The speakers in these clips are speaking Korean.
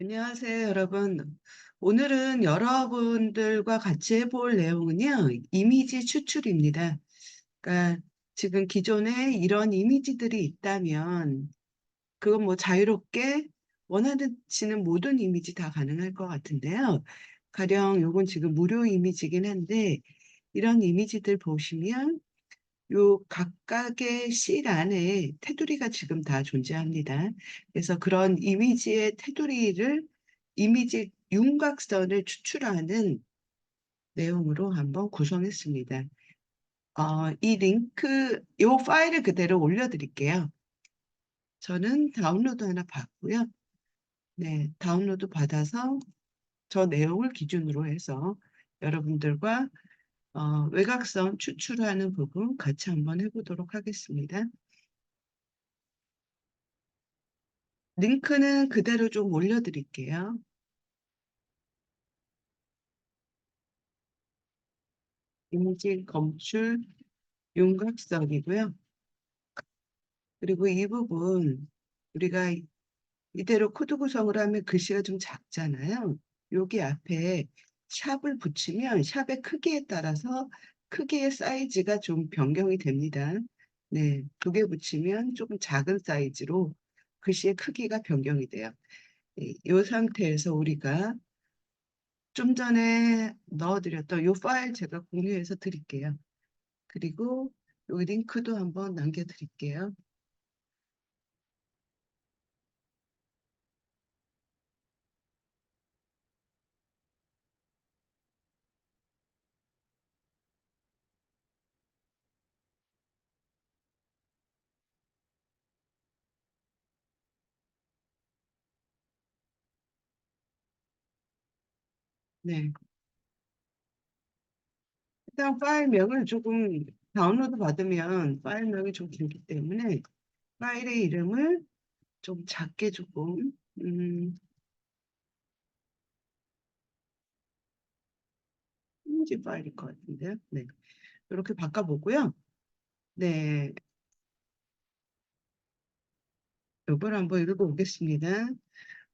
안녕하세요, 여러분. 오늘은 여러분들과 같이 해볼 내용은요, 이미지 추출입니다. 그러니까 지금 기존에 이런 이미지들이 있다면, 그건 뭐 자유롭게 원하시는 모든 이미지 다 가능할 것 같은데요. 가령 요건 지금 무료 이미지긴 한데, 이런 이미지들 보시면 요 각각의 실 안에 테두리가 지금 다 존재합니다. 그래서 그런 이미지의 테두리를 이미지 윤곽선을 추출하는 내용으로 한번 구성했습니다. 이 링크, 요 파일을 그대로 올려드릴게요. 저는 다운로드 하나 받고요. 네, 다운로드 받아서 저 내용을 기준으로 해서 여러분들과 외곽선 추출하는 부분 같이 한번 해보도록 하겠습니다. 링크는 그대로 좀 올려드릴게요. 이미지 검출 윤곽선이고요. 그리고 이 부분 우리가 이대로 코드 구성을 하면 글씨가 좀 작잖아요. 여기 앞에 샵을 붙이면 샵의 크기에 따라서 크기의 사이즈가 좀 변경이 됩니다. 네, 두 개 붙이면 조금 작은 사이즈로 글씨의 크기가 변경이 돼요. 이 상태에서 우리가 좀 전에 넣어드렸던 이 파일 제가 공유해서 드릴게요. 그리고 이 링크도 한번 남겨드릴게요. 네. 일단 파일명을 조금 다운로드 받으면 파일명이 좀 길기 때문에 파일의 이름을 좀 작게 조금 이미지 파일일 것 같은데요. 네. 이렇게 바꿔보고요. 네. 이걸 한번 읽어보겠습니다.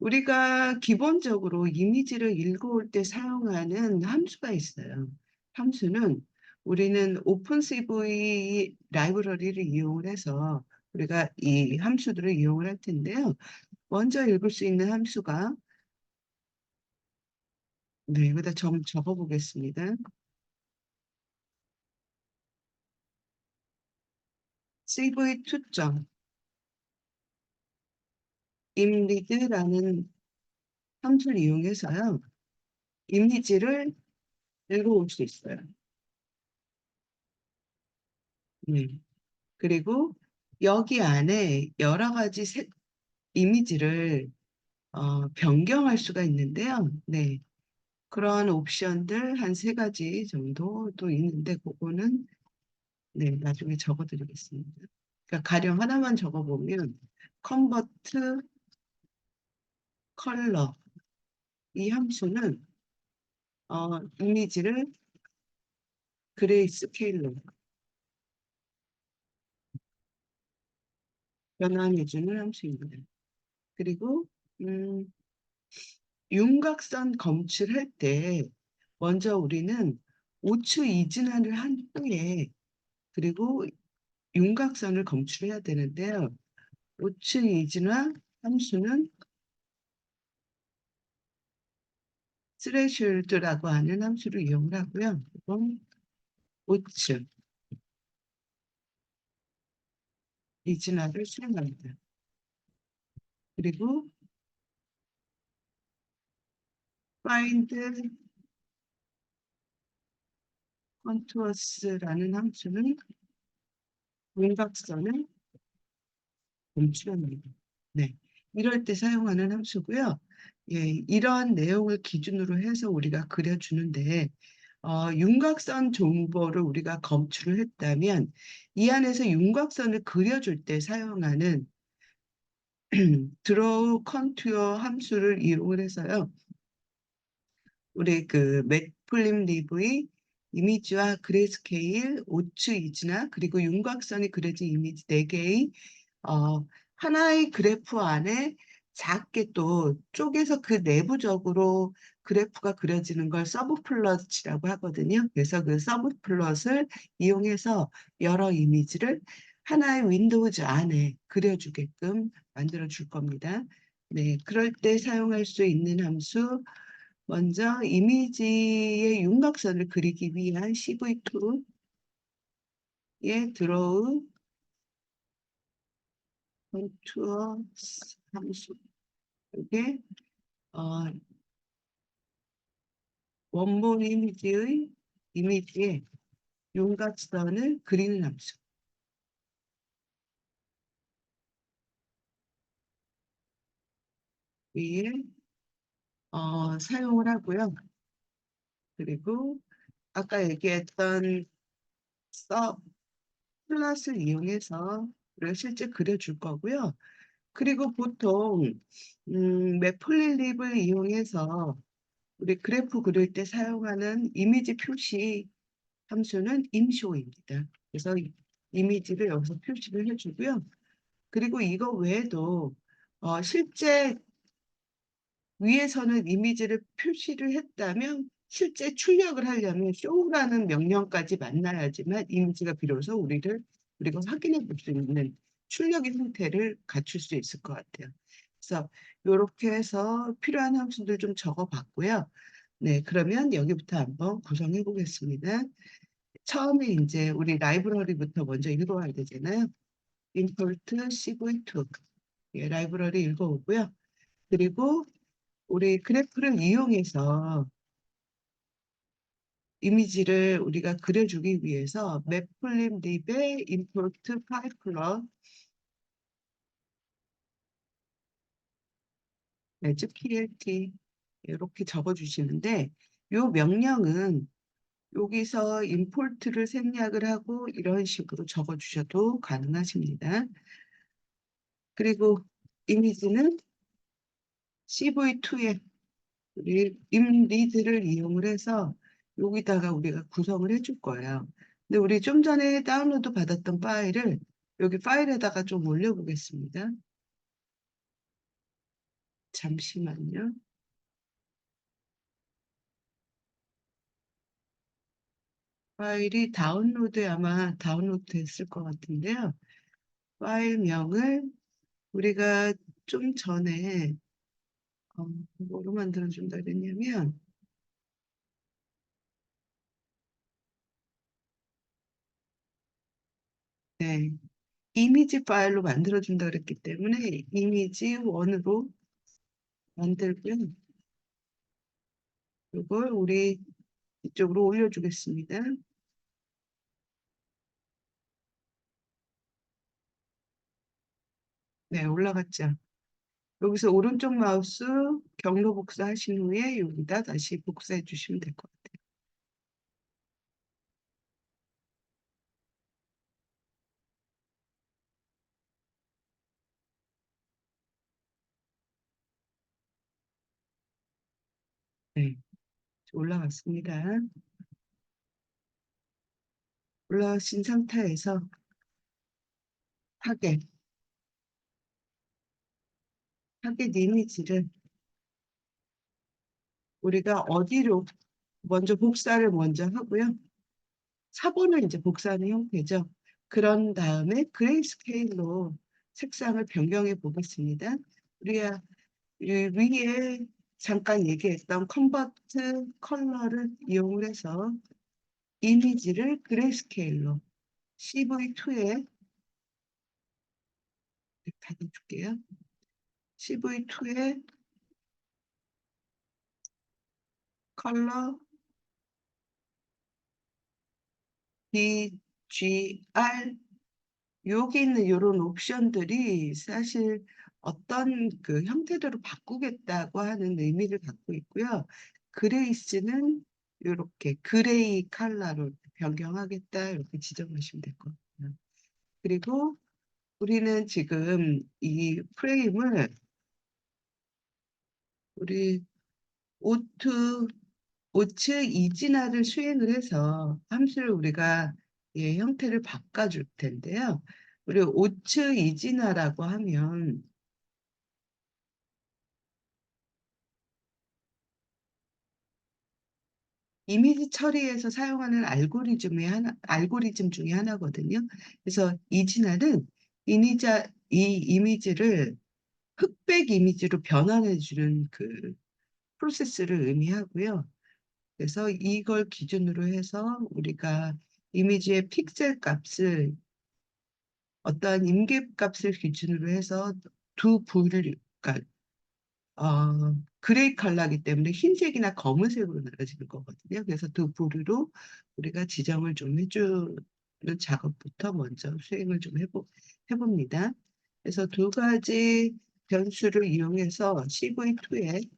우리가 기본적으로 이미지를 읽어올 때 사용하는 함수가 있어요. 함수는 우리는 오픈CV 라이브러리를 이용을 해서 우리가 이 함수들을 이용을 할 텐데요. 먼저 읽을 수 있는 함수가 네, 여기다 좀 적어보겠습니다. cv2. imread라는 함수를 이용해서요. 이미지를 읽어올 수 있어요. 네. 그리고 여기 안에 여러 가지 이미지를 변경할 수가 있는데요. 네. 그런 옵션들 한 세 가지 정도 또 있는데 그거는 네, 나중에 적어드리겠습니다. 그러니까 가령 하나만 적어보면 컨버트 컬러 이 함수는 이미지를 그레이스케일로 변환해주는 함수입니다. 그리고 음, 윤곽선 검출할 때 먼저 우리는 우측 이진화를 한 후에 그리고 윤곽선을 검출해야 되는데요. 우측 이진화 함수는 스레셜드라고 하는 함수를 이용을 하고요. 이건 우측 이진화를 수행합니다. 그리고 find contours라는 함수는 윤곽선을 검출합니다. 네, 이럴 때 사용하는 함수고요. 예, 이러한 내용을 기준으로 해서 우리가 그려주는데 윤곽선 정보를 우리가 검출을 했다면 이 안에서 윤곽선을 그려줄 때 사용하는 드로우 컨투어 함수를 이용을 해서요. 우리 그 맥플림 리브의 이미지와 그레이스케일, 오츠 이즈나 그리고 윤곽선이 그려진 이미지 4개의 하나의 그래프 안에 작게 또 쪼개서 그 내부적으로 그래프가 그려지는 걸 서브플롯이라고 하거든요. 그래서 그 서브플롯을 이용해서 여러 이미지를 하나의 윈도우즈 안에 그려주게끔 만들어 줄 겁니다. 네, 그럴 때 사용할 수 있는 함수, 먼저 이미지의 윤곽선을 그리기 위한 CV2의 드로우 컨투어 함수. 이게 어, 원본 이미지의 윤곽선을 그리는 함수 위에 사용을 하고요. 그리고 아까 얘기했던 서 플롯을 이용해서 우리가 실제 그려줄 거고요. 그리고 보통 매플립을 이용해서 우리 그래프 그릴 때 사용하는 이미지 표시 함수는 임쇼입니다. 그래서 이미지를 여기서 표시를 해주고요. 그리고 이거 외에도 실제 위에서는 이미지를 표시를 했다면 실제 출력을 하려면 show라는 명령까지 만나야지만 이미지가 비로소 우리가 확인해 볼 수 있는 출력의 형태를 갖출 수 있을 것 같아요. 그래서 이렇게 해서 필요한 함수들 좀 적어 봤고요. 네, 그러면 여기부터 한번 구성해 보겠습니다. 처음에 이제 우리 라이브러리부터 먼저 읽어와야 되잖아요. import cv2 예, 라이브러리 읽어오고요. 그리고 우리 그래프를 이용해서 이미지를 우리가 그려주기 위해서 매플립립의 import 파이플럿 plt 이렇게 적어주시는데 이 명령은 여기서 import를 생략을 하고 이런 식으로 적어주셔도 가능하십니다. 그리고 이미지는 CV2에 우리 임리드를 이용을 해서 여기다가 우리가 구성을 해줄 거예요. 근데 우리 좀 전에 다운로드 받았던 파일을 여기 파일에다가 좀 올려보겠습니다. 잠시만요. 파일이 다운로드에 아마 다운로드 됐을 것 같은데요. 파일명을 우리가 좀 전에 뭐로 만들어준다 그랬냐면 네, 이미지 파일로 만들어준다 그랬기 때문에 이미지 1으로 만들고요. 이걸 우리 이쪽으로 올려주겠습니다. 네, 올라갔죠. 여기서 오른쪽 마우스 경로 복사하신 후에 여기다 다시 복사해 주시면 될 것 같아요. 네, 올라갔습니다. 올라가신 상태에서 타겟, 타겟 이미지를 우리가 어디로 먼저 복사를 먼저 하고요. 4번을 이제 복사하는 형태죠. 그런 다음에 그레이스케일로 색상을 변경해 보겠습니다. 우리가 이 위에 잠깐 얘기했던 컨버트 컬러를 이용을 해서 이미지를 그레이스케일로 CV2에 닫아줄게요. CV2에 컬러 BGR 여기 있는 이런 옵션들이 사실 어떤 그 형태대로 바꾸겠다고 하는 의미를 갖고 있고요. 그레이스는 이렇게 그레이 컬러로 변경하겠다 이렇게 지정하시면 될 것 같아요. 그리고 우리는 지금 이 프레임을 우리 오트 오츠 이진화를 수행을 해서 함수를 우리가 예, 형태를 바꿔줄 텐데요. 우리 오츠 이진화라고 하면 이미지 처리에서 사용하는 알고리즘 중에 하나거든요. 그래서 이 진화는 이 이미지를 흑백 이미지로 변환해주는 그 프로세스를 의미하고요. 그래서 이걸 기준으로 해서 우리가 이미지의 픽셀 값을 어떠한 임계 값을 기준으로 해서 그러니까 그레이 컬러이기 때문에 흰색이나 검은색으로 나눠지는 거거든요. 그래서 두 부류로 우리가 지정을 좀 해주는 작업부터 먼저 수행을 좀 해봅니다. 그래서 두 가지 변수를 이용해서 CV2에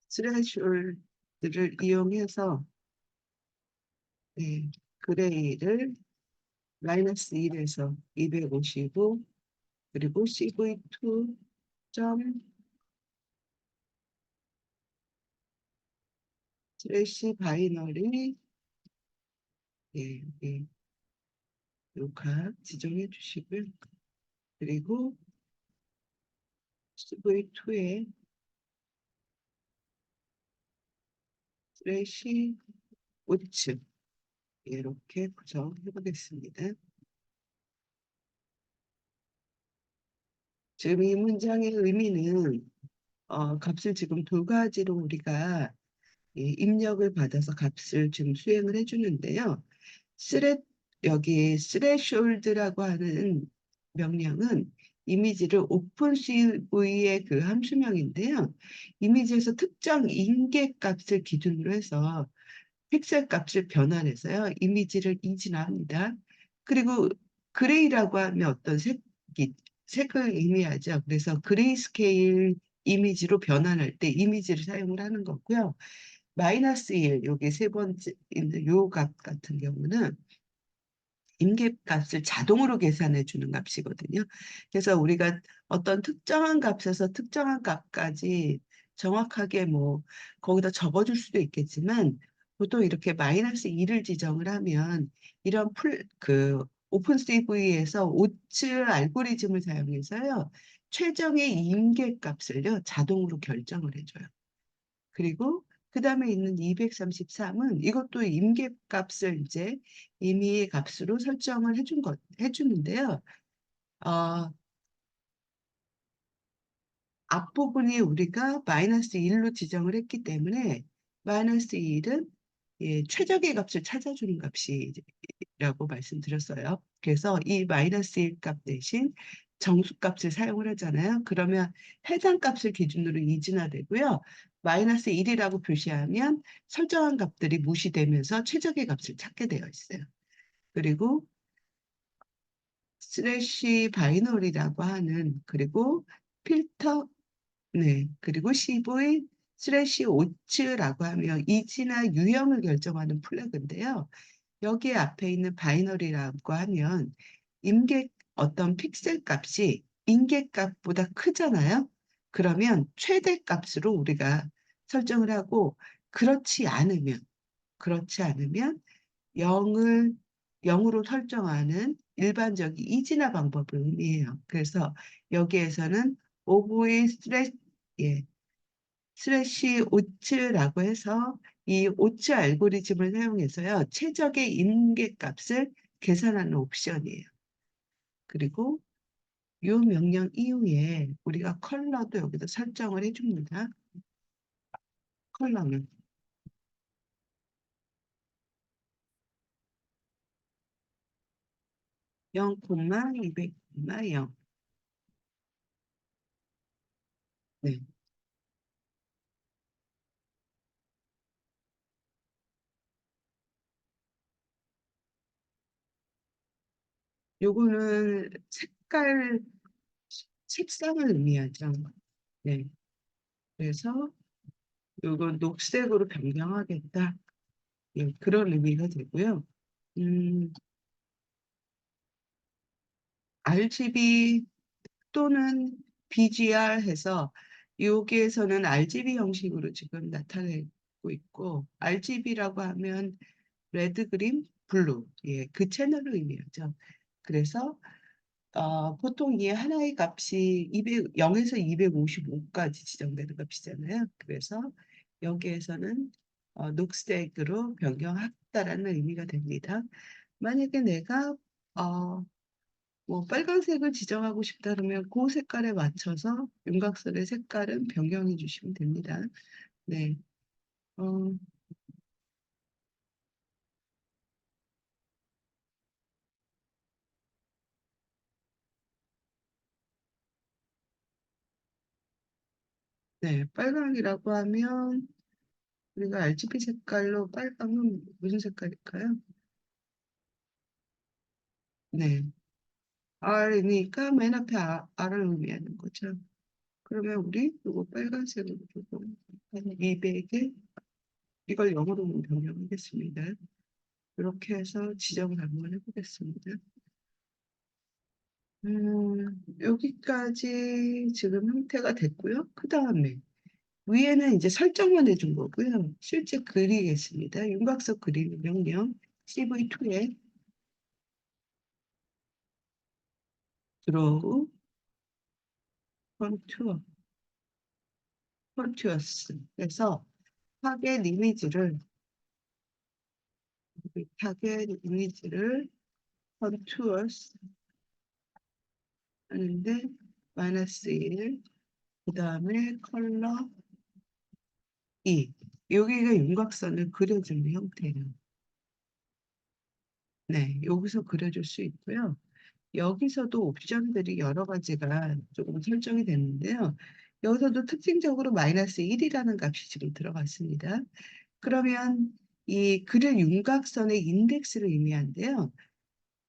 스레시홀드를 이용해서 네, 그레이를 마이너스 1에서 255 그리고 CV2 점 스래시 바이너리 예, 예, 요각 지정해 주시고요. 그리고 CV2에 스래시 우측 이렇게 구성해 보겠습니다. 지금 이 문장의 의미는 값을 지금 두 가지로 우리가 입력을 받아서 값을 지금 수행을 해주는데요. 스레 여기 스레숄드라고 하는 명령은 이미지를 오픈 CV의 그 함수명인데요. 이미지에서 특정 인계 값을 기준으로 해서 픽셀 값을 변환해서요. 이미지를 이진화합니다. 그리고 그레이라고 하면 어떤 색을 의미하죠. 그래서 그레이 스케일 이미지로 변환할 때 이미지를 사용을 하는 거고요. 마이너스 1, 여기 세 번째, 요 값 같은 경우는 임계값을 자동으로 계산해 주는 값이거든요. 그래서 우리가 어떤 특정한 값에서 특정한 값까지 정확하게 뭐 거기다 적어줄 수도 있겠지만 보통 이렇게 마이너스 2를 지정을 하면 이런 오픈CV에서 오츠 알고리즘을 사용해서요. 최종의 임계값을요. 자동으로 결정을 해줘요. 그리고 그 다음에 있는 233은 이것도 임계값을 이제 임의의 값으로 설정을 해주는데요. 어, 앞부분이 우리가 마이너스 1로 지정을 했기 때문에 마이너스 1은 최적의 값을 찾아주는 값이라고 말씀드렸어요. 그래서 이 마이너스 1 값 대신 정수값을 사용을 하잖아요. 그러면 해당 값을 기준으로 이진화되고요. 마이너스 1이라고 표시하면 설정한 값들이 무시되면서 최적의 값을 찾게 되어 있어요. 그리고 슬래시 바이너리라고 하는 그리고 필터 네, 그리고 CV 슬래시 오츠라고 하면 이지나 유형을 결정하는 플래그인데요. 여기 앞에 있는 바이너리라고 하면 어떤 픽셀 값이 임계 값보다 크잖아요. 그러면 최대 값으로 우리가 설정을 하고 그렇지 않으면 0을 0으로 설정하는 일반적인 이진화 방법을 의미해요. 그래서 여기에서는 오브의 예, 슬래시 오츠라고 해서 이 오츠 알고리즘을 사용해서요. 최적의 임계값을 계산하는 옵션이에요. 그리고 이 명령 이후에 우리가 컬러도 여기다 설정을 해줍니다. 컬러는 0, 200, 0. 네. 요거는 색상을 의미하죠. 네. 그래서 요건 녹색으로 변경하겠다. 예, 그런 의미가 되고요. 음, RGB 또는 BGR 해서 여기에서는 RGB 형식으로 지금 나타내고 있고 RGB라고 하면 레드, 그린, 블루 예, 그 채널을 의미하죠. 그래서 보통 이 하나의 값이 0에서 255까지 지정되는 값이잖아요. 그래서 여기에서는 녹색으로 변경했다라는 의미가 됩니다. 만약에 내가 어, 뭐 빨간색을 지정하고 싶다 그러면 그 색깔에 맞춰서 윤곽선의 색깔은 변경해 주시면 됩니다. 네. 어, 네. 빨강이라고 하면 우리가 RGB 색깔로 빨강은 무슨 색깔일까요? 네. R이니까 맨 앞에 R을 의미하는 거죠. 그러면 우리 이거 빨간색으로 조금 한 200에 이걸 0으로 변경하겠습니다. 이렇게 해서 지정을 한번 해보겠습니다. 여기까지 지금 형태가 됐고요. 그 다음에 위에는 이제 설정만 해준 거고요. 실제 그리겠습니다. 윤곽선 그리는 명령 CV2에 드로우 컨투어 컨투어스 그래서 타겟 이미지를 타겟 이미지를 컨투어스 하는데 마이너스 1, 그 다음에 컬러 2. 여기가 윤곽선을 그려주는 형태예요. 네, 여기서 그려줄 수 있고요. 여기서도 옵션들이 여러 가지가 조금 설정이 됐는데요. 여기서도 특징적으로 마이너스 1이라는 값이 지금 들어갔습니다. 그러면 이 그릴 윤곽선의 인덱스를 의미한대요.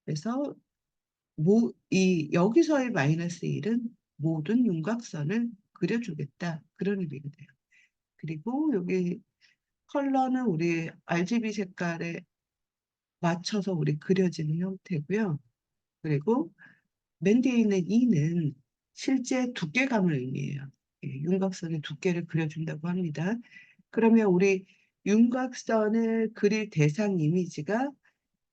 그래서 여기서의 마이너스 1은 모든 윤곽선을 그려주겠다. 그런 의미가 돼요. 그리고 여기 컬러는 우리 RGB 색깔에 맞춰서 우리 그려지는 형태고요. 그리고 맨 뒤에 있는 E는 실제 두께감을 의미해요. 예, 윤곽선의 두께를 그려준다고 합니다. 그러면 우리 윤곽선을 그릴 대상 이미지가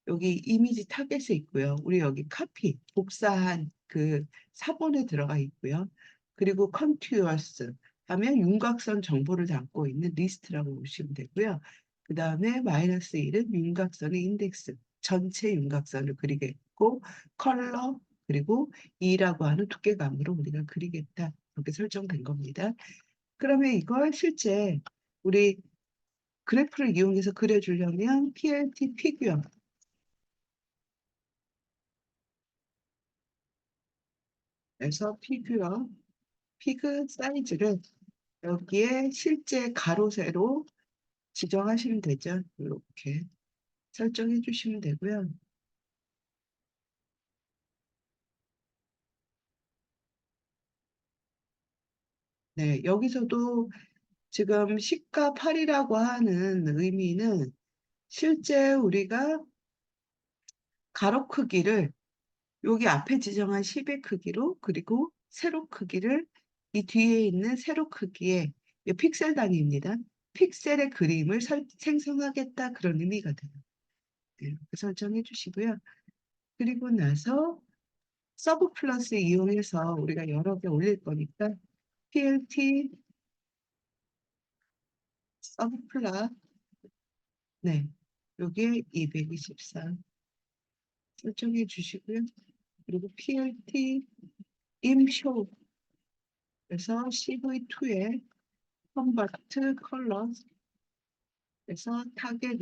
여기 이미지 타겟에 있고요. 우리 여기 카피, 복사한 그 4번에 들어가 있고요. 그리고 컨티뉴어스 하면 윤곽선 정보를 담고 있는 리스트라고 보시면 되고요. 그 다음에 마이너스 1은 윤곽선의 인덱스, 전체 윤곽선을 그리겠고 컬러 그리고 2라고 하는 두께감으로 우리가 그리겠다. 이렇게 설정된 겁니다. 그러면 이걸 실제 우리 그래프를 이용해서 그려주려면 PLT 피규어 에서 피그 사이즈를 여기에 실제 가로 세로 지정하시면 되죠. 이렇게 설정해 주시면 되고요. 네, 여기서도 지금 시가 8이라고 하는 의미는 실제 우리가 가로 크기를 여기 앞에 지정한 10의 크기로 그리고 세로 크기를 이 뒤에 있는 세로 크기의 이 픽셀 단위입니다. 픽셀의 그림을 생성하겠다 그런 의미가 돼요. 네, 이렇게 설정해 주시고요. 그리고 나서 서브 플러스 이용해서 우리가 여러 개 올릴 거니까 PLT 서브 플러스 네 요게 224 설정해 주시고요. 그리고 PLT 임쇼 그래서 CV2에 컨버트 컬러 그래서 타겟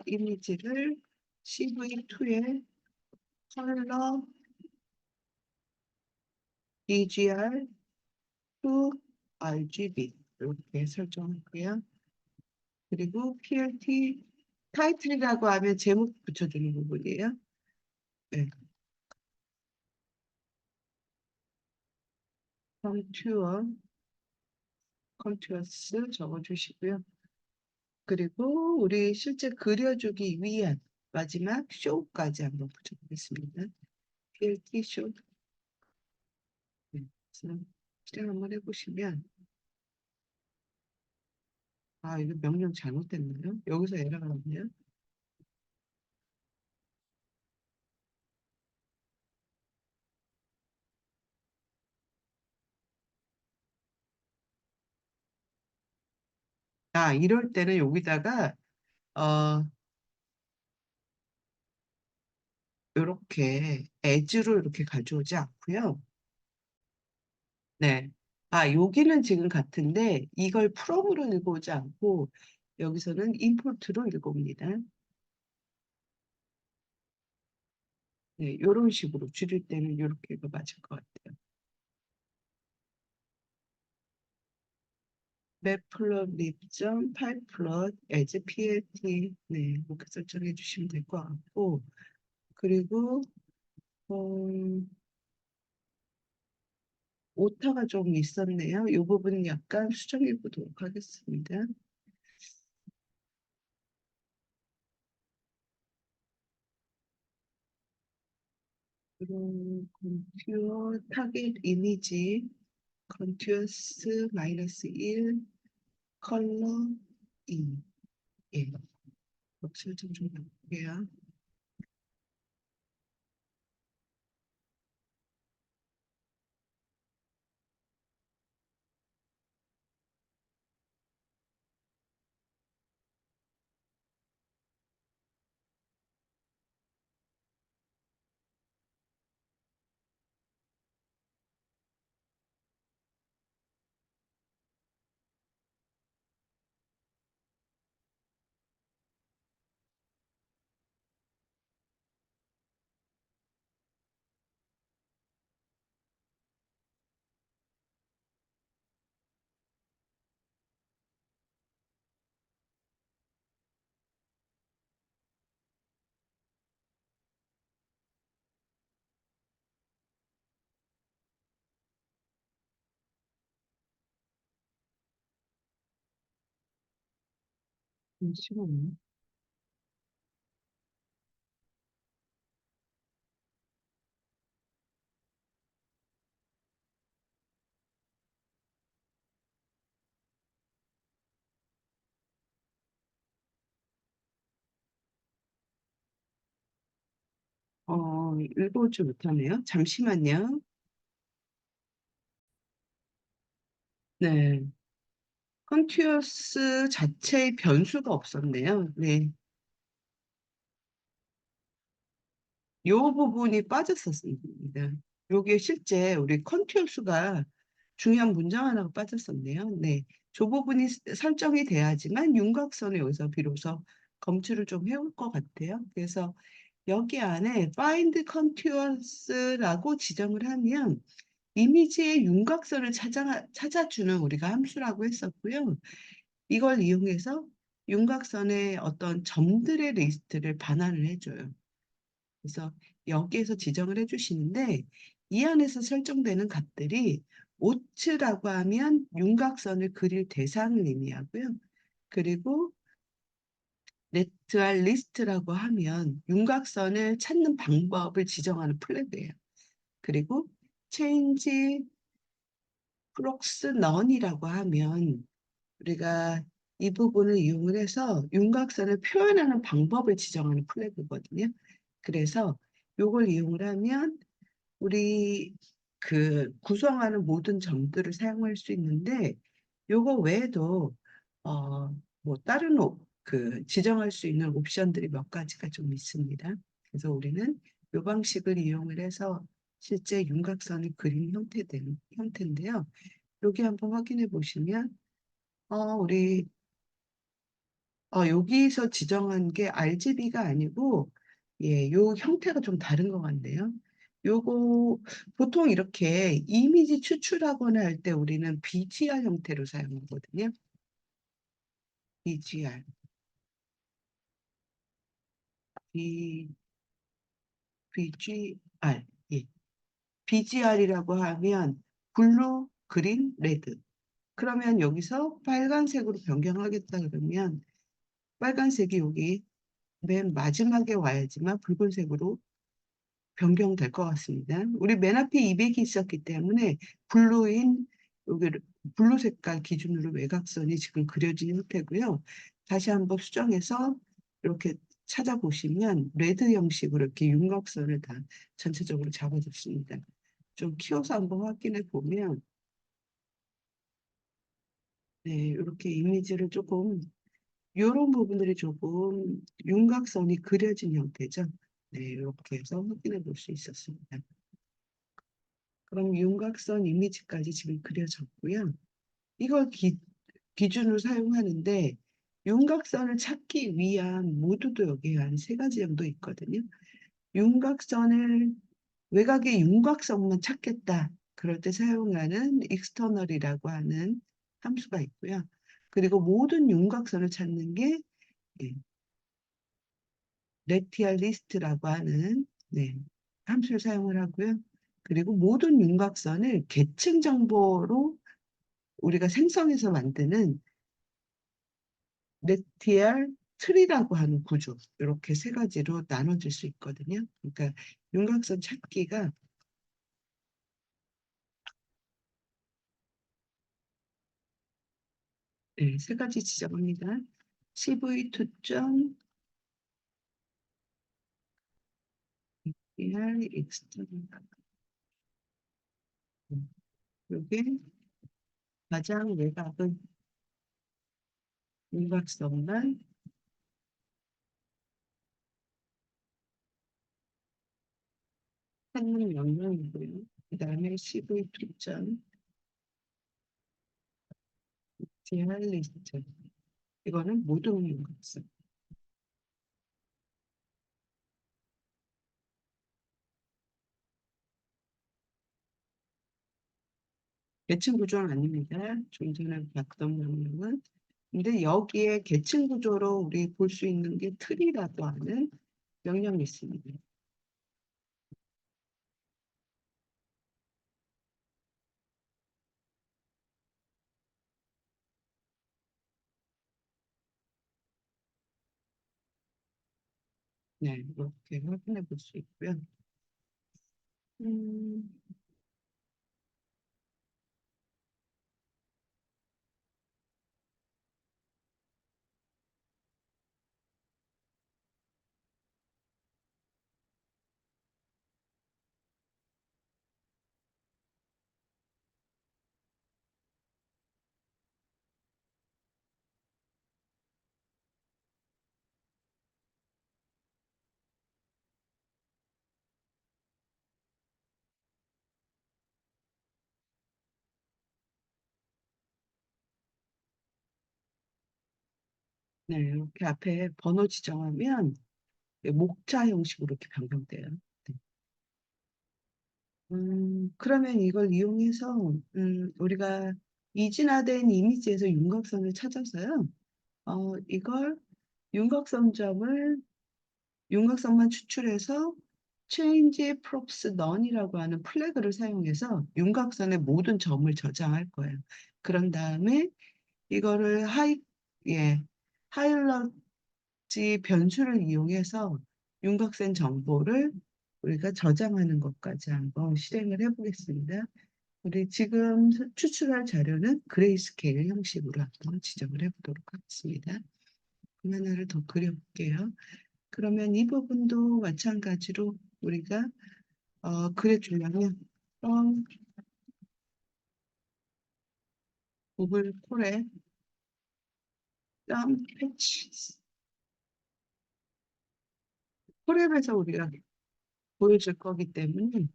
이미지를 CV2에 컬러 DGR to RGB 이렇게 설정할게요. 그리고 PLT 타이틀이라고 하면 제목 붙여주는 부분이에요. 네. 컨투어, 컨투어스 적어주시고요. 그리고 우리 실제 그려주기 위한 마지막 쇼까지 한번 붙여보겠습니다. PLT 쇼. 네. 그래서 실행 한번 해보시면 이거 명령 잘못됐나요? 여기서 에러가 나네요. 이럴 때는 여기다가 어 요렇게 엣지로 이렇게 가져오지 않고요. 네. 여기는 지금 같은데 이걸 프롬으로 읽어오지 않고 여기서는 임포트로 읽어옵니다. 네, 요런 식으로 줄일 때는 요렇게가 맞을 것 같아요. 맵플롯 립점 파이플롯 에즈 PLT 네, 이렇게 설정해 주시면 될 것 같고 그리고 어 오타가 좀 있었네요. 이 부분은 약간 수정해 보도록 하겠습니다. 그리고 컨튜어 타겟 이미지 컨티어스 마이너스 1 컬러 2 예. 설정 좀 해볼게요. 잠시만요. 읽어오지 못하네요. 잠시만요. 네. 컨티어스 자체의 변수가 없었네요. 네. 요 부분이 빠졌었습니다. 요게 실제 우리 컨티어스가 중요한 문장 하나가 빠졌었네요. 네. 저 부분이 설정이 돼야지만 윤곽선을 여기서 비로소 검출을 좀 해올 것 같아요. 그래서 여기 안에 find contours라고 지정을 하면 이미지의 윤곽선을 찾아주는 우리가 함수라고 했었고요. 이걸 이용해서 윤곽선의 어떤 점들의 리스트를 반환을 해줘요. 그래서 여기에서 지정을 해주시는데 이 안에서 설정되는 값들이 오츠라고 하면 윤곽선을 그릴 대상을 의미하고요. 그리고 네트알 리스트라고 하면 윤곽선을 찾는 방법을 지정하는 플래그예요. 그리고 change prox none이라고 하면 우리가 이 부분을 이용을 해서 윤곽선을 표현하는 방법을 지정하는 플래그거든요. 그래서 요걸 이용을 하면 우리 그 구성하는 모든 점들을 사용할 수 있는데 요거 외에도 뭐 다른 그 지정할 수 있는 옵션들이 몇 가지가 좀 있습니다. 그래서 우리는 요 방식을 이용을 해서 실제 윤곽선을 그린 형태인데요. 여기 한번 확인해 보시면 우리 여기서 지정한 게 RGB가 아니고 예, 요 형태가 좀 다른 것 같네요. 요거 보통 이렇게 이미지 추출하거나 할 때 우리는 BGR 형태로 사용하거든요. BGR, BGR, 예. BGR이라고 하면 블루, 그린, 레드. 그러면 여기서 빨간색으로 변경하겠다 그러면 빨간색이 여기 맨 마지막에 와야지만 붉은색으로 변경될 것 같습니다. 우리 맨 앞에 200이 있었기 때문에 블루인 여기 블루 색깔 기준으로 외곽선이 지금 그려진 형태고요. 다시 한번 수정해서 이렇게 찾아보시면 레드 형식으로 이렇게 윤곽선을 다 전체적으로 잡아줬습니다. 좀 키워서 한번 확인해 보면 네, 이렇게 이미지를 조금, 이런 부분들이 조금 윤곽선이 그려진 형태죠. 네, 이렇게 해서 확인해 볼 수 있었습니다. 그럼 윤곽선 이미지까지 지금 그려졌고요. 이걸 기준으로 사용하는데 윤곽선을 찾기 위한 모두도 여기 한 세 가지 정도 있거든요. 윤곽선을 외곽의 윤곽선만 찾겠다. 그럴 때 사용하는 external이라고 하는 함수가 있고요. 그리고 모든 윤곽선을 찾는 게 예, 레티알 리스트라고 하는 네, 함수를 사용을 하고요. 그리고 모든 윤곽선을 계층 정보로 우리가 생성해서 만드는 레티알 트리라고 하는 구조, 이렇게 세 가지로 나눠질 수 있거든요. 그러니까 윤곽선 찾기가 네, 세 가지 지정합니다. CV2점, AR, 익스터널. 이게 가장 외곽은 윤곽선만 찾는 영역이고요. 그 다음에 CV2점, AR 리스트. 이거는 모든 윤곽선. 계층 구조는 아닙니다. 좀 전에 봤던 명령은. 근데 여기에 계층 구조로 우리 볼 수 있는 게 틀이라고 하는 명령이 있습니다. 네, 이렇게 확인해 볼 수 있고요. 음, 네, 이렇게 앞에 번호 지정하면 목자 형식으로 이렇게 변경돼요. 네. 그러면 이걸 이용해서 우리가 이진화된 이미지에서 윤곽선을 찾아서요. 이걸 윤곽선점을 윤곽선만 추출해서 change props none이라고 하는 플래그를 사용해서 윤곽선의 모든 점을 저장할 거예요. 그런 다음에 이거를 예, 하이라이트 변수를 이용해서 윤곽선 정보를 우리가 저장하는 것까지 한번 실행을 해보겠습니다. 우리 지금 추출할 자료는 그레이스케일 형식으로 한번 지정을 해보도록 하겠습니다. 하나를 더 그려볼게요. 그러면 이 부분도 마찬가지로 우리가 그려주려면 구글 콜에 패치 콜앱에서 우리가 보여줄 거기 때문에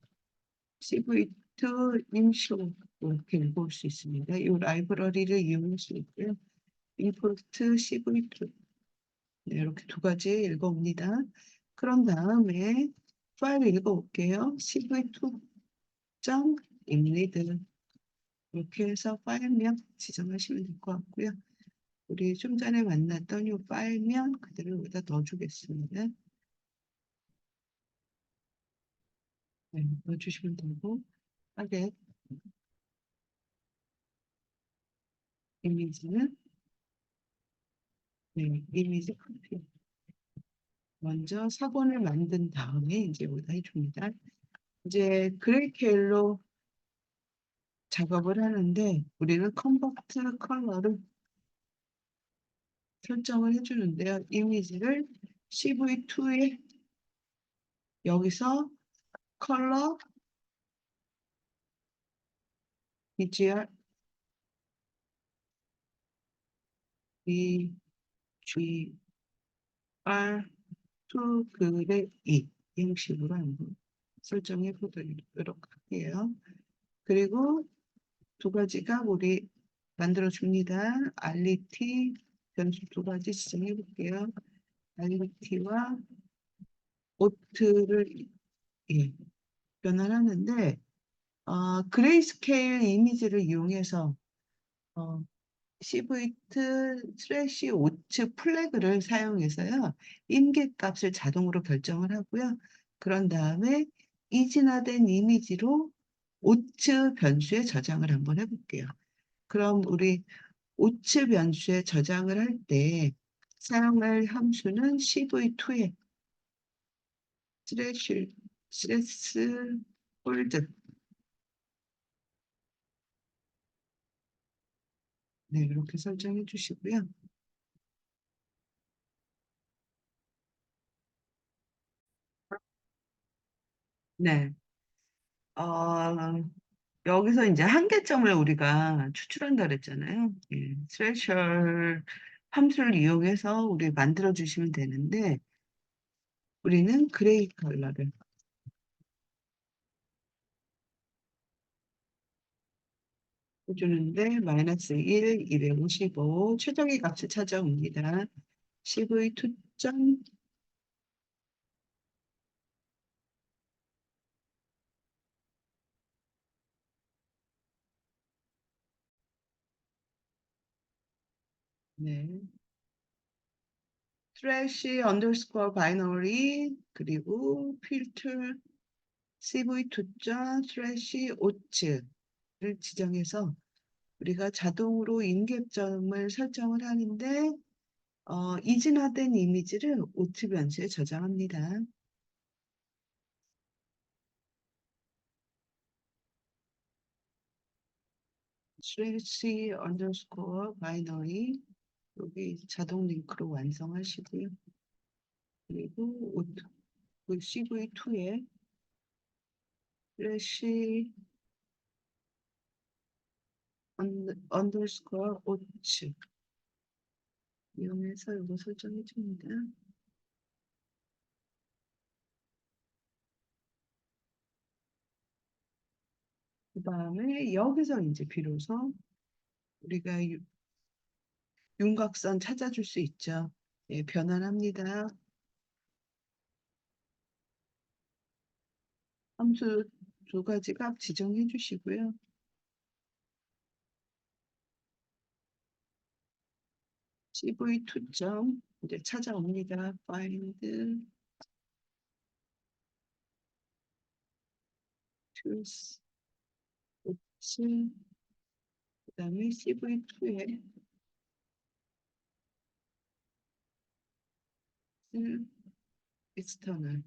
CV2 임시로 이렇게 읽어볼 수 있습니다. 이 라이브러리를 이용할 수 있고요. import CV2 네, 이렇게 두 가지 읽어봅니다. 그런 다음에 파일 읽어볼게요. cv2.inread 이렇게 해서 파일명 지정하시면 될 것 같고요. 우리 좀 전에 만났던 이 파일명 그대로 여기다 넣어주겠습니다. 네, 넣어주시면 되고 하게 이미지는 네, 이미지 커피 먼저 사본을 만든 다음에 이제 여기다 해줍니다. 이제 그레이케일로 작업을 하는데 우리는 컨버트 컬러를 설정을 해주는데요. 이미지를 CV2에 여기서 컬러 BGR B, G, R, to 글의 이 형식으로 한번 설정해 보도록 할게요. 그리고 두 가지가 우리 만들어 줍니다. 알리티 변수 두 가지 지정해 볼게요. 알리티와 오트를 예, 변환하는데 그레이스케일 이미지를 이용해서 어, 시브이트 스래시 오츠 플래그를 사용해서요. 임계값을 자동으로 결정을 하고요. 그런 다음에 이진화된 이미지로 오츠 변수에 저장을 한번 해볼게요. 그럼 우리 오츠 변수에 저장을 할 때 사용할 함수는 cv2에 스레스 홀드 네, 이렇게 설정해 주시고요. 네. 어, 여기서 이제 한계점을 우리가 추출한다 그랬잖아요. 예, 스페셜 함수를 이용해서 우리 만들어 주시면 되는데 우리는 그레이 컬러를 해주는데 마이너스 1, 255 최적의 값을 찾아옵니다. CV2점 네. 트래시 언더스코어 바이너리 그리고 필터 CV2점 트래시 오츠를 지정해서 우리가 자동으로 임계점을 설정을 하는데 이진화된 이미지를 오트 변수에 저장합니다. stretch underscore binary 여기 자동 링크로 완성하시고요. 그리고 오트 CV2에 stretch underscore 오츠 이용해서 이거 설정해 줍니다. 그 다음에 여기서 이제 비로소 우리가 윤곽선 찾아줄 수 있죠. 예, 변환합니다. 함수 두 가지 값 지정해 주시고요. CV2점 이제 찾아옵니다. find tools 그다음에 CV2에 external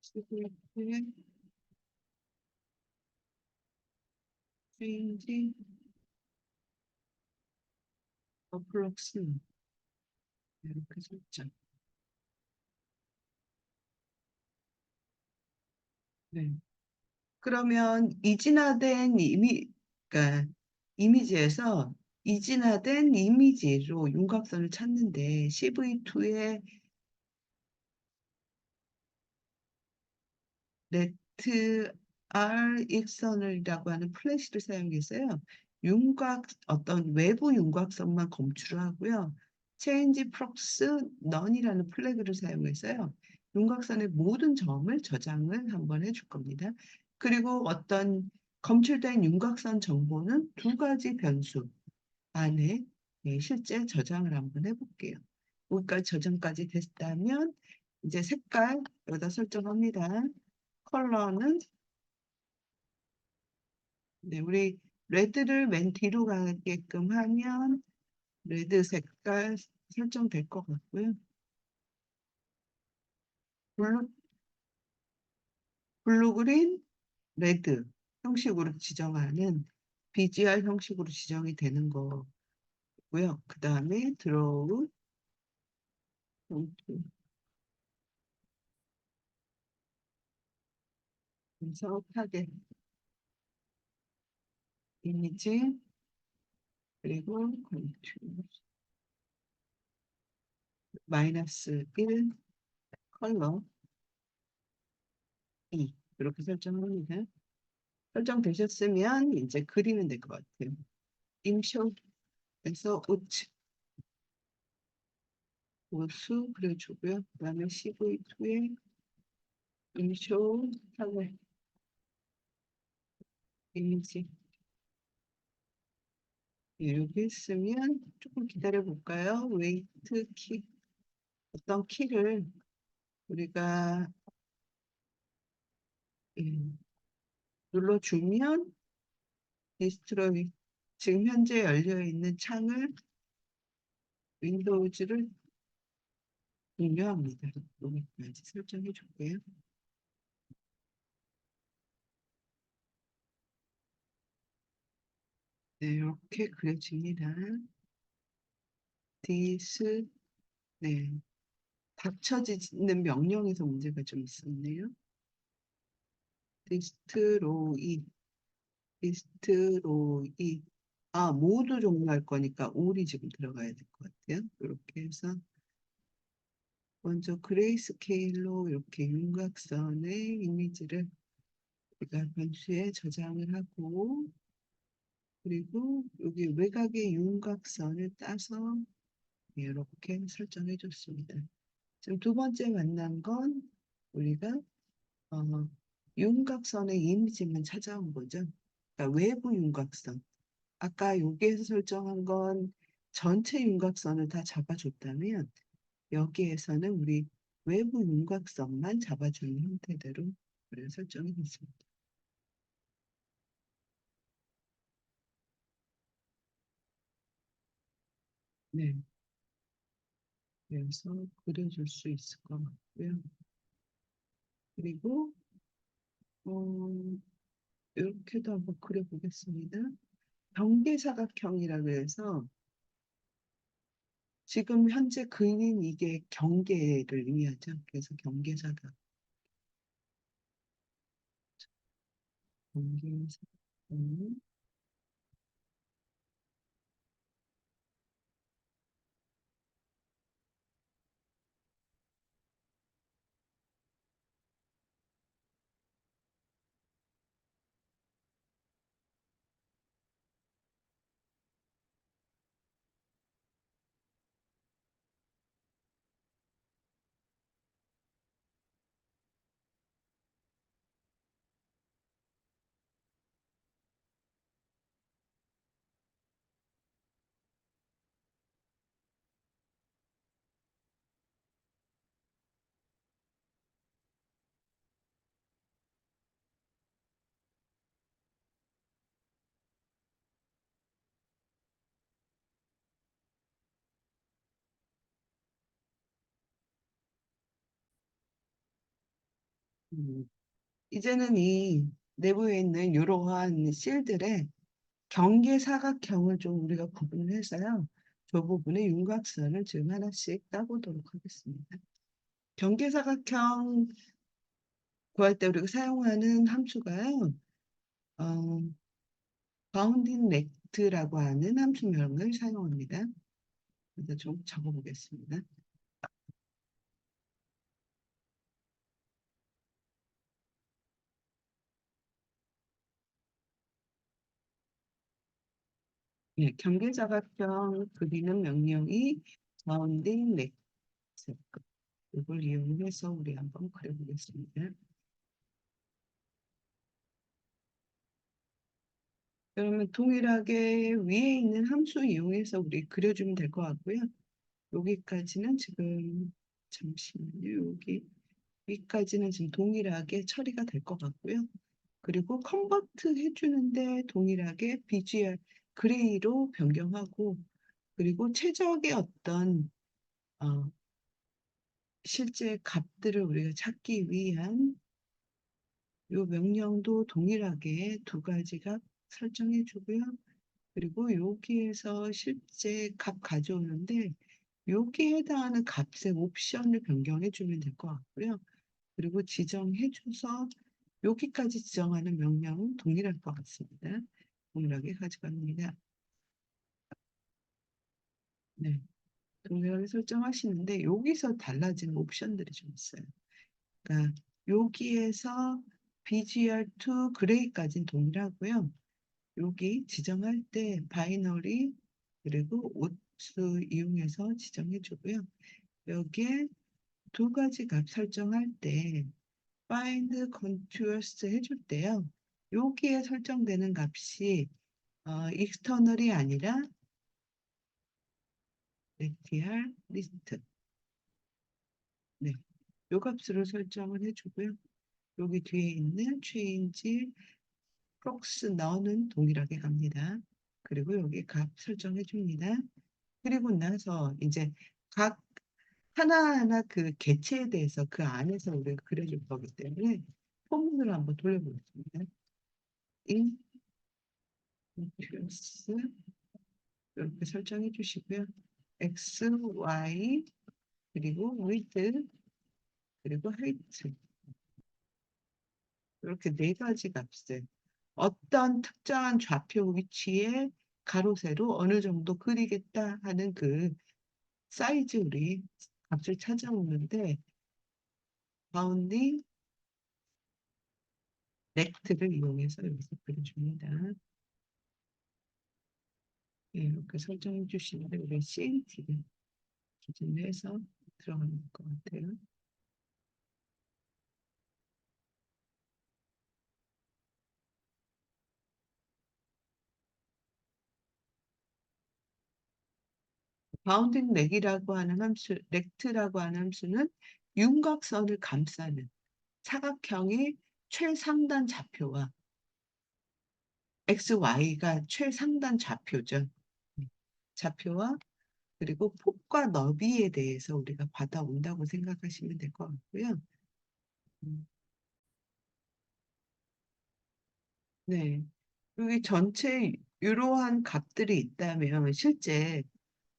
CV2에 change approx 이렇게 설정. 네. 그러면 그러니까 이미지에서 이진화된 이미지로 윤곽선을 찾는데 CV2에 레트 R 일선이라고 하는 플래시를 사용해서요. 어떤 외부 윤곽선만 검출을 하고요. 체인지 프록스 넌이라는 플래그를 사용해서요. 윤곽선의 모든 점을 저장을 한번 해줄 겁니다. 그리고 어떤 검출된 윤곽선 정보는 두 가지 변수 안에 실제 저장을 한번 해볼게요. 여기까지 저장까지 됐다면 이제 색깔 여기다 설정합니다. 컬러는 네, 우리 레드를 맨 뒤로 가게끔 하면 레드 색깔 설정될 것 같고요. 블루, 블루 그린, 레드 형식으로 지정하는 BGR 형식으로 지정이 되는 거고요. 그 다음에 드로우, 분석하게 이미지 그리고 -1 컬러 2 이렇게 설정합니다. 설정되셨으면 이제 그리면 될 것 같아요. 인쇼에서 우수 그려주고요. 그다음에 CV2에 인쇼 하고 이미지 이렇게 했으면 조금 기다려 볼까요? 웨이트 키 어떤 키를 우리가 음, 눌러주면 디스트로이 지금 현재 열려 있는 창을 윈도우즈를 종료합니다. 여기까지 설정해 줄게요. 네, 이렇게 그려집니다. 디스 네, 닥쳐지는 명령에서 문제가 좀 있었네요. 디스트로이 디스트로이 모두 종료할 거니까 올이 지금 들어가야 될 것 같아요. 이렇게 해서 먼저 그레이스케일로 이렇게 윤곽선의 이미지를 우리가 변수에 저장을 하고 그리고 여기 외곽의 윤곽선을 따서 이렇게 설정해 줬습니다. 지금 두 번째 만난 건 우리가 어, 윤곽선의 이미지만 찾아온 거죠. 그러니까 외부 윤곽선. 아까 여기에서 설정한 건 전체 윤곽선을 다 잡아줬다면 여기에서는 우리 외부 윤곽선만 잡아주는 형태대로 우리가 설정이 됐습니다. 네, 그래서 그려줄 수 있을 것 같고요. 그리고 이렇게도 한번 그려보겠습니다. 경계사각형이라고 해서 지금 현재 그린 이게 경계를 의미하죠. 그래서 경계사각, 경계사각형. 음, 이제는 이 내부에 있는 이러한 실들의 경계사각형을 좀 우리가 구분해서요. 저 부분에 윤곽선을 지금 하나씩 따보도록 하겠습니다. 경계사각형 구할 때 우리가 사용하는 함수가요. 어, 바운딩 렉트라고 하는 함수명을 사용합니다. 그래서 좀 적어보겠습니다. 네, 경계사각형 그리는 명령이 바운딩 렉트. 이걸 이용해서 우리 한번 그려보겠습니다. 그러면 동일하게 위에 있는 함수 이용해서 우리 그려주면 될 것 같고요. 여기까지는 지금 잠시만요. 여기 위까지는 지금 동일하게 처리가 될 것 같고요. 그리고 컨버트 해주는데 동일하게 BGR 그레이로 변경하고 그리고 최적의 어떤 어, 실제 값들을 우리가 찾기 위한 요 명령도 동일하게 두 가지가 설정해 주고요. 그리고 여기에서 실제 값 가져오는데 여기에 해당하는 값의 옵션을 변경해 주면 될 것 같고요. 그리고 지정해 줘서 여기까지 지정하는 명령은 동일할 것 같습니다. 동일하게 가져갑니다. 네. 동일하게 설정하시는데 여기서 달라지는 옵션들이 좀 있어요. 그러니까 여기에서 BGR2 그레이까지는 동일하고요. 여기 지정할 때 바이너리 그리고 옷수 이용해서 지정해 주고요. 여기에 두 가지 값 설정할 때 find continuous 해줄 때요. 여기에 설정되는 값이 external이 아니라 rectr list. 네. 요 값으로 설정을 해주고요. 여기 뒤에 있는 change prox 너는 동일하게 갑니다. 그리고 여기 값 설정해 줍니다. 그리고 나서 이제 각 하나하나 그 개체에 대해서 그 안에서 우리가 그려줄 거기 때문에 포문으로 한번 돌려보겠습니다. 인트러스 이렇게 설정해 주시고요. x, y 그리고 width 그리고 height 이렇게 네 가지 값을 어떤 특정한 좌표 위치에 가로 세로 어느 정도 그리겠다 하는 그 사이즈 우리 값을 찾아오는데 바운딩 렉트를 이용해서 여기서 그려줍니다. 예, 이렇게 설정해 주시는데 우리 CNT를 기준으로 해서 들어가는 것 같아요. 바운딩 렉이라고 하는 함수, 렉트라고 하는 함수는 윤곽선을 감싸는 사각형의 최상단 좌표와 XY가 최상단 좌표죠. 좌표와 그리고 폭과 너비에 대해서 우리가 받아온다고 생각하시면 될 것 같고요. 음, 네. 여기 전체 이러한 값들이 있다면 실제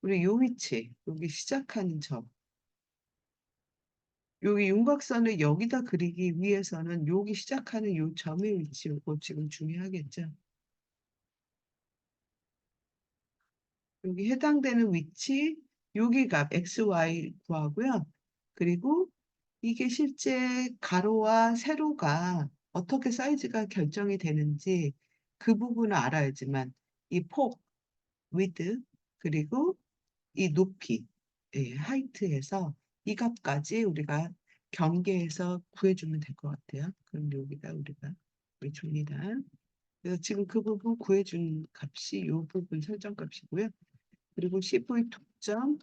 우리 요 위치, 여기 시작하는 점, 여기 윤곽선을 여기다 그리기 위해서는 여기 시작하는 요 점의 위치, 요거 지금 중요하겠죠. 여기 해당되는 위치, 여기 값 XY 구하고요. 그리고 이게 실제 가로와 세로가 어떻게 사이즈가 결정이 되는지 그 부분을 알아야지만 이 폭, 위드, 그리고 이 높이, 예, 하이트에서 이 값까지 우리가 경계해서 구해주면 될 것 같아요. 그럼 여기다 우리가 줍니다. 그래서 지금 그 부분 구해준 값이 이 부분 설정 값이고요. 그리고 CV 특정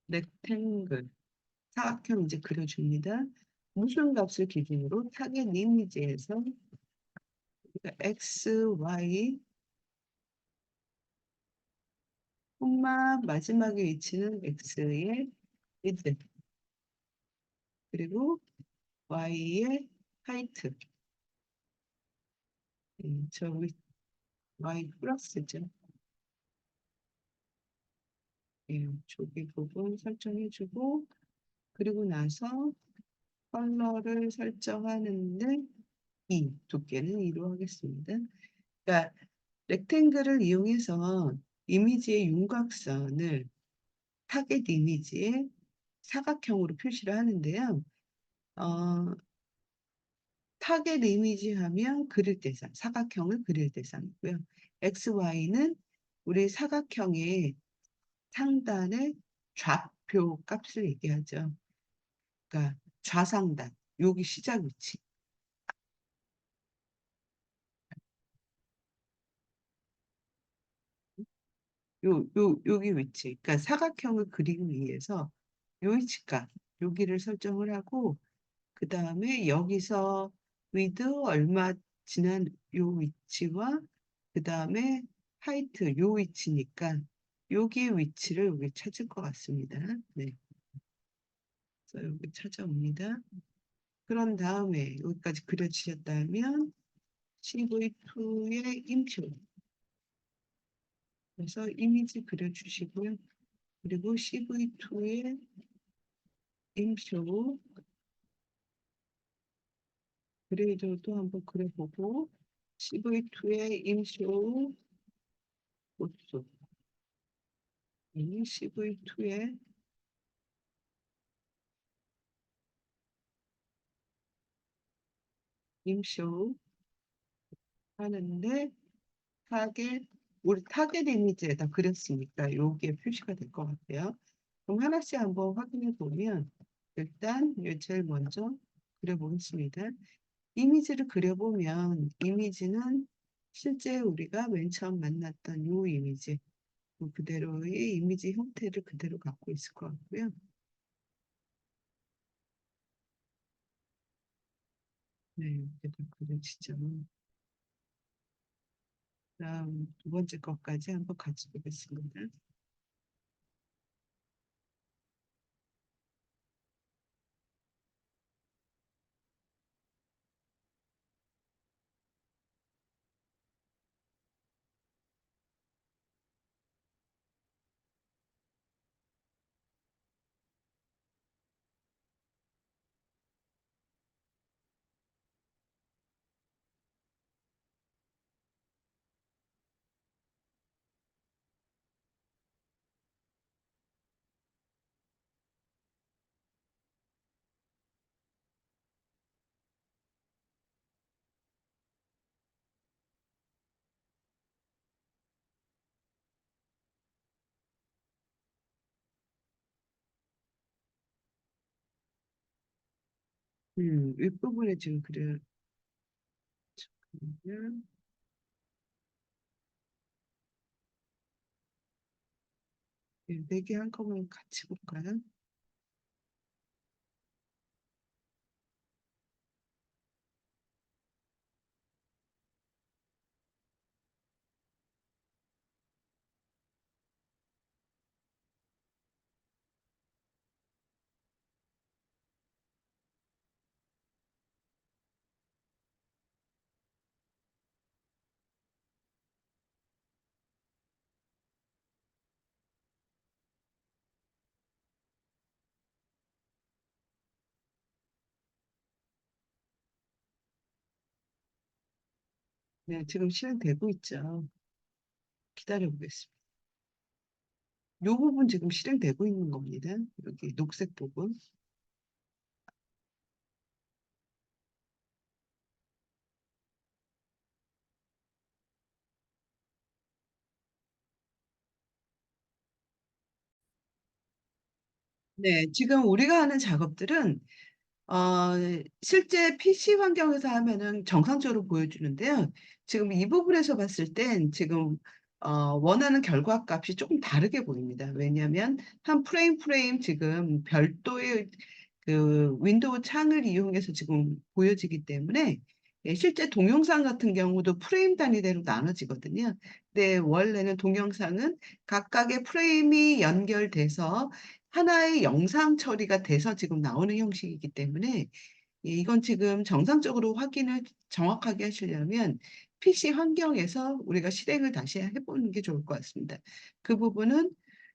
렉탱글 사각형 이제 그려줍니다. 무슨 값을 기준으로 타겟 이미지에서 x, y, 콤마 마지막에 위치는 x의 width 그리고 y의 height 저 y 플러스죠. 예, 저기 부분 설정해주고 그리고 나서 컬러를 설정하는데 이 두께는 2로 하겠습니다. 그러니까 렉탱글을 이용해서 이미지의 윤곽선을 타겟 이미지의 사각형으로 표시를 하는데요. 어, 타겟 이미지 하면 그릴 대상, 사각형을 그릴 대상이고요. XY는 우리 사각형의 상단의 좌표 값을 얘기하죠. 그러니까 좌상단, 여기 시작 위치. 여기 위치. 그러니까 사각형을 그리기 위해서 요 위치값, 여기를 설정을 하고, 그 다음에 여기서 위드 얼마 지난 요 위치와 그 다음에 하이트 요 위치니까 여기 위치를 여기 찾을 것 같습니다. 네. 그래서 여기 찾아옵니다. 그런 다음에 여기까지 그려주셨다면 CV2의 임표 그래서 이미지 그려주시고요. 그리고 CV2의 임표 그레이저도 한번 그려보고 CV2의 임표 꽃소 이 CV2에 임쇼 하는데 타겟 우리 타겟 이미지에다 그렸으니까 요게 표시가 될 것 같아요. 그럼 하나씩 한번 확인해 보면 일단 제일 먼저 그려보겠습니다. 이미지를 그려보면 이미지는 실제 우리가 맨 처음 만났던 요 이미지 그대로의 이미지 형태를 그대로 갖고 있을 것 같고요. 네, 이렇게 다 그려지죠. 다음 두 번째 것까지 한번 같이 보겠습니다. 윗부분에 지금 그려주면 네 개 한꺼번에 같이 볼까요? 네, 지금 실행되고 있죠. 기다려 보겠습니다. 요 부분 지금 실행되고 있는 겁니다. 여기 녹색 부분. 네, 지금 우리가 하는 작업들은 어, 실제 PC 환경에서 하면은 정상적으로 보여주는데요. 지금 이 부분에서 봤을 땐 지금 원하는 결과 값이 조금 다르게 보입니다. 왜냐하면 한 프레임 프레임 지금 별도의 그 윈도우 창을 이용해서 지금 보여지기 때문에 실제 동영상 같은 경우도 프레임 단위대로 나눠지거든요. 근데 원래는 동영상은 각각의 프레임이 연결돼서 하나의 영상 처리가 돼서 지금 나오는 형식이기 때문에 이건 지금 정상적으로 확인을 정확하게 하시려면 PC 환경에서 우리가 실행을 다시 해보는 게 좋을 것 같습니다. 그 부분은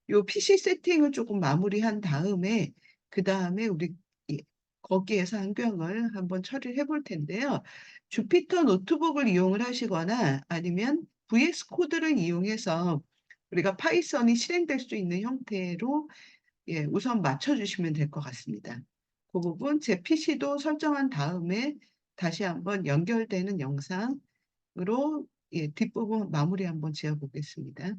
요 PC 세팅을 조금 마무리한 다음에 그 다음에 우리 이- 거기에서 환경을 한번 처리를 해볼 텐데요. 주피터 노트북을 이용을 하시거나 아니면 VS 코드를 이용해서 우리가 파이썬이 실행될 수 있는 형태로 우선 맞춰주시면 될 것 같습니다. 그 부분 제 PC도 설정한 다음에 다시 한번 연결되는 영상으로 뒷부분 마무리 한번 지어 보겠습니다.